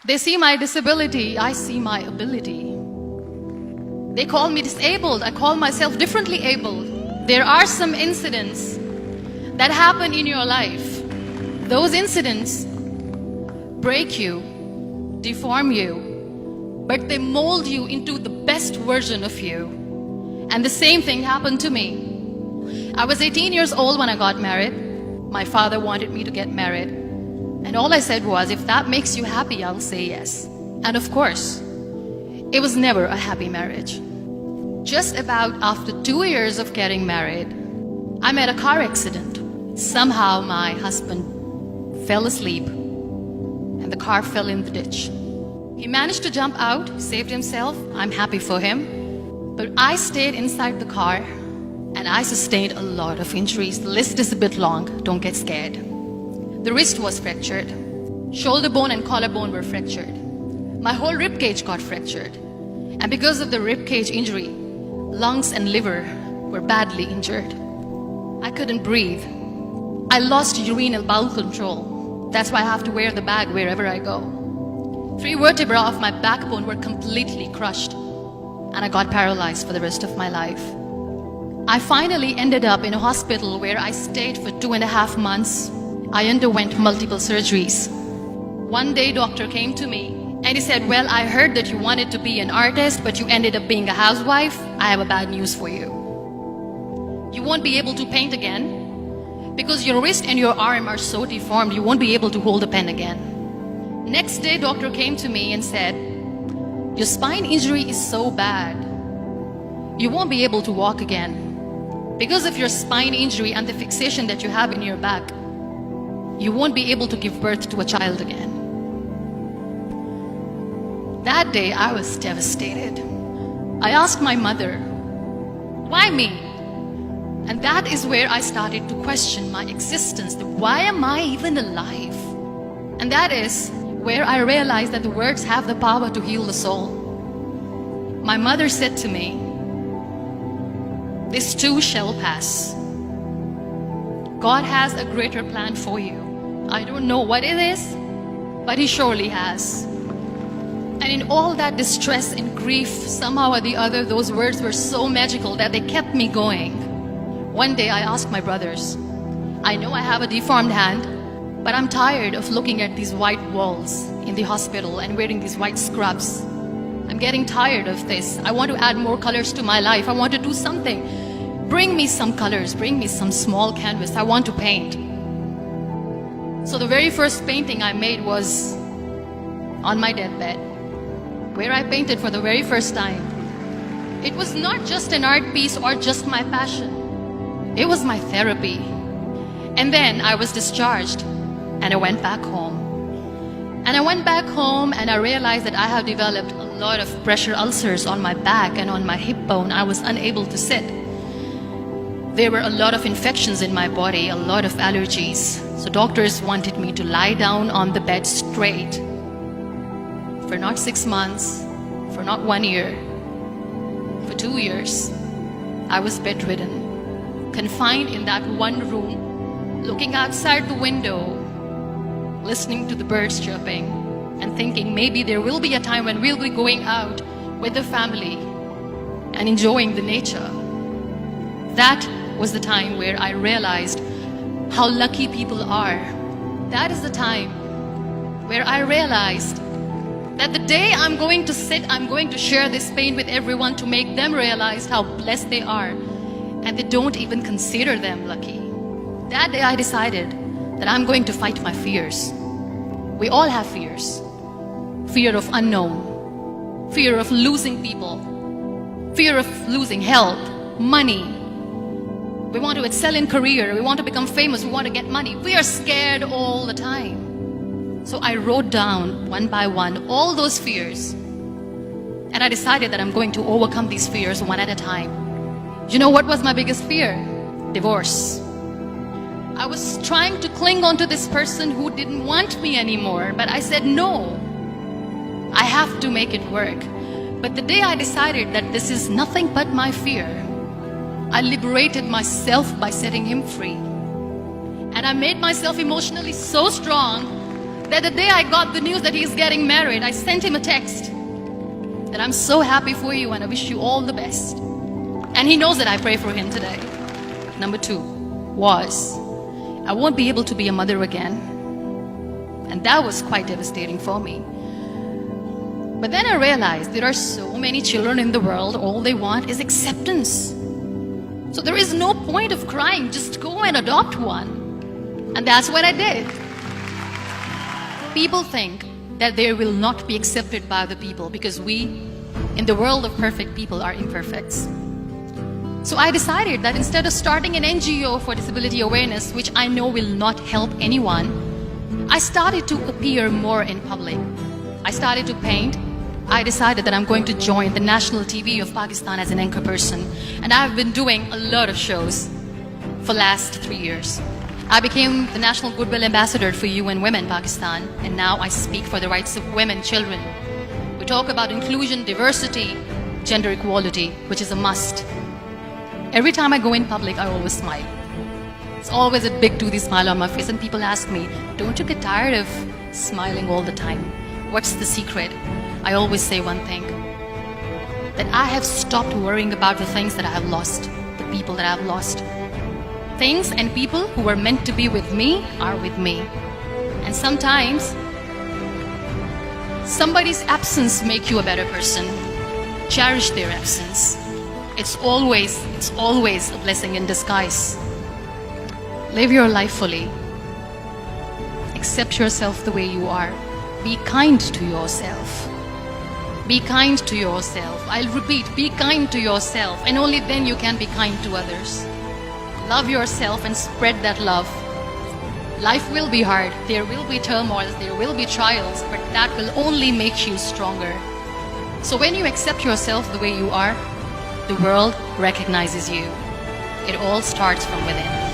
They see my disability, I see my ability. They call me disabled, I call myself differently abled. There are some incidents that happen in your life. Those incidents break you, deform you, but they mold you into the best version of you. And the same thing happened to me. I was 18 years old when I got married. My father wanted me to get married. And all I said was, if that makes you happy, I'll say yes. And of course, it was never a happy marriage. Just about after 2 years of getting married, I met a car accident. Somehow my husband fell asleep and the car fell in the ditch. He managed to jump out, saved himself. I'm happy for him. But I stayed inside the car and I sustained a lot of injuries. The list is a bit long, don't get scared. The wrist was fractured. Shoulder bone and collarbone were fractured. My whole rib cage got fractured. And because of the rib cage injury, lungs and liver were badly injured. I couldn't breathe. I lost urinary bowel control. That's why I have to wear the bag wherever I go. 3 vertebrae of my backbone were completely crushed, and I got paralyzed for the rest of my life. I finally ended up in a hospital where I stayed for 2.5 months. I underwent multiple surgeries. One day, doctor came to me and he said, well, I heard that you wanted to be an artist, but you ended up being a housewife. I have a bad news for you. You won't be able to paint again because your wrist and your arm are so deformed, you won't be able to hold a pen again. Next day, doctor came to me and said, your spine injury is so bad, you won't be able to walk again. Because of your spine injury and the fixation that you have in your back, you won't be able to give birth to a child again. That day, I was devastated. I asked my mother, why me? And that is where I started to question my existence. Why am I even alive? And that is where I realized that the words have the power to heal the soul. My mother said to me, this too shall pass. God has a greater plan for you. I don't know what it is, but He surely has. And in all that distress and grief, somehow or the other, those words were so magical that they kept me going. One day I asked my brothers, I know I have a deformed hand, but I'm tired of looking at these white walls in the hospital and wearing these white scrubs. I'm getting tired of this. I want to add more colors to my life. I want to do something. Bring me some colors. Bring me some small canvas. I want to paint. So the very first painting I made was on my deathbed, where I painted for the very first time. It was not just an art piece or just my passion. It was my therapy. And then I was discharged and I went back home. And I went back home and I realized that I have developed a lot of pressure ulcers on my back and on my hip bone. I was unable to sit. There were a lot of infections in my body, a lot of allergies. So doctors wanted me to lie down on the bed straight for not 6 months, for not 1 year, for 2 years. I was bedridden, confined in that one room, looking outside the window, listening to the birds chirping, and thinking maybe there will be a time when we'll be going out with the family and enjoying the nature. That was the time where I realized how lucky people are. That is the time where I realized that the day I'm going to sit, I'm going to share this pain with everyone to make them realize how blessed they are, and they don't even consider them lucky. That day I decided that I'm going to fight my fears. We all have fears. Fear of unknown, fear of losing people, fear of losing health, money. We want to excel in career, we want to become famous, we want to get money. We are scared all the time. So I wrote down one by one all those fears. And I decided that I'm going to overcome these fears one at a time. You know what was my biggest fear? Divorce. I was trying to cling on to this person who didn't want me anymore, but I said no. I have to make it work. But the day I decided that this is nothing but my fear, I liberated myself by setting him free. And I made myself emotionally so strong that the day I got the news that he's getting married, I sent him a text that I'm so happy for you and I wish you all the best. And he knows that I pray for him today. Number 2 was, I won't be able to be a mother again. And that was quite devastating for me. But then I realized there are so many children in the world, all they want is acceptance. So there is no point of crying, just go and adopt one. And that's what I did. People think that they will not be accepted by the people because we, in the world of perfect people, are imperfects. So I decided that instead of starting an NGO for disability awareness, which I know will not help anyone, I started to appear more in public. I started to paint. I decided that I'm going to join the national TV of Pakistan as an anchor person. And I've been doing a lot of shows for the last 3 years. I became the National Goodwill Ambassador for UN Women Pakistan. And now I speak for the rights of women, children. We talk about inclusion, diversity, gender equality, which is a must. Every time I go in public, I always smile. It's always a big toothy smile on my face. And people ask me, don't you get tired of smiling all the time? What's the secret? I always say one thing, that I have stopped worrying about the things that I have lost, the people that I have lost. Things and people who were meant to be with me are with me. And sometimes, somebody's absence makes you a better person. Cherish their absence. It's always a blessing in disguise. Live your life fully. Accept yourself the way you are. Be kind to yourself. Be kind to yourself. I'll repeat, be kind to yourself, and only then you can be kind to others. Love yourself and spread that love. Life will be hard. There will be turmoils, there will be trials, but that will only make you stronger. So when you accept yourself the way you are, the world recognizes you. It all starts from within.